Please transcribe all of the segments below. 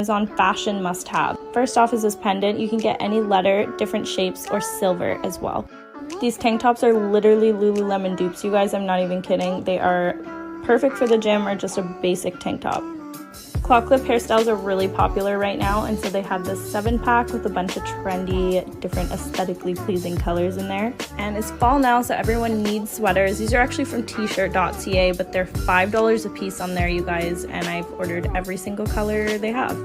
Amazon fashion must-have. First off is this pendant. You can get any letter, different shapes, or silver as well. These tank tops are literally Lululemon dupes, you guys. I'm not even kidding. They are perfect for the gym or just a basic tank top. Claw clip hairstyles are really popular right now, and so they have this 7-pack with a bunch of trendy, different aesthetically pleasing colors in there. And it's fall now, so everyone needs sweaters. These are actually from tshirt.ca, but they're $5 a piece on there, you guys, and I've ordered every single color they have.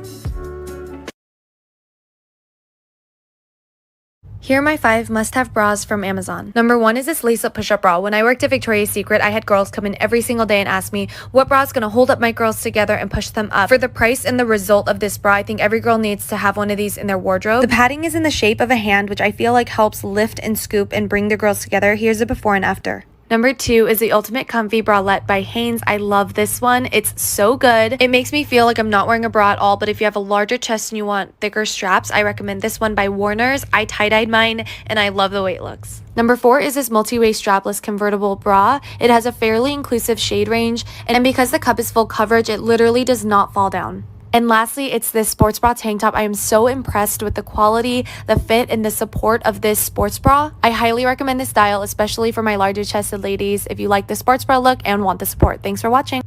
Here are my 5 must-have bras from Amazon. Number 1 is this lace-up push-up bra. When I worked at Victoria's Secret, I had girls come in every single day and ask me what bra is going to hold up my girls together and push them up. For the price and the result of this bra, I think every girl needs to have one of these in their wardrobe. The padding is in the shape of a hand, which I feel like helps lift and scoop and bring the girls together. Here's a before and after. Number 2 is the Ultimate Comfy Bralette by Hanes. I love this one. It's so good. It makes me feel like I'm not wearing a bra at all, but if you have a larger chest and you want thicker straps, I recommend this one by Warner's. I tie-dyed mine, and I love the way it looks. Number 4 is this multi-waist strapless convertible bra. It has a fairly inclusive shade range, and because the cup is full coverage, it literally does not fall down. And lastly, it's this sports bra tank top. I am so impressed with the quality, the fit, and the support of this sports bra. I highly recommend this style, especially for my larger chested ladies if you like the sports bra look and want the support. Thanks for watching.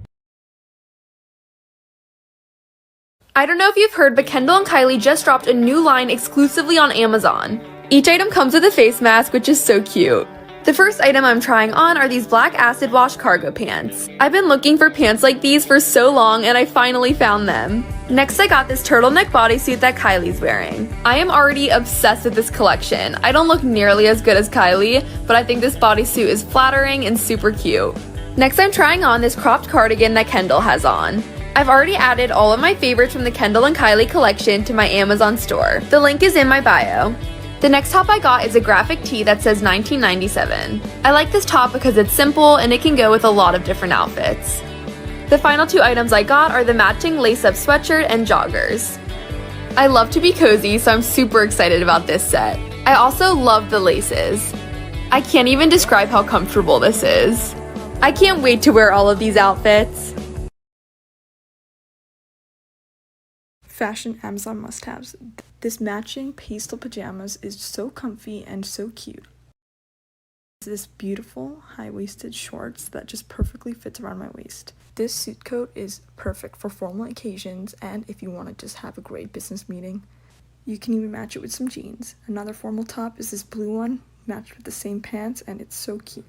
I don't know if you've heard, but Kendall and Kylie just dropped a new line exclusively on Amazon. Each item comes with a face mask, which is so cute. The first item I'm trying on are these black acid wash cargo pants. I've been looking for pants like these for so long, and I finally found them. Next, I got this turtleneck bodysuit that Kylie's wearing. I am already obsessed with this collection. I don't look nearly as good as Kylie, but I think this bodysuit is flattering and super cute. Next, I'm trying on this cropped cardigan that Kendall has on. I've already added all of my favorites from the Kendall and Kylie collection to my Amazon store. The link is in my bio. The next top I got is a graphic tee that says 1997. I like this top because it's simple and it can go with a lot of different outfits. The final 2 items I got are the matching lace-up sweatshirt and joggers. I love to be cozy, so I'm super excited about this set. I also love the laces. I can't even describe how comfortable this is. I can't wait to wear all of these outfits. Fashion Amazon must-haves. This matching pastel pajamas is so comfy and so cute. This beautiful high-waisted shorts that just perfectly fits around my waist. This suit coat is perfect for formal occasions and if you want to just have a great business meeting. You can even match it with some jeans. Another formal top is this blue one, matched with the same pants, and it's so cute.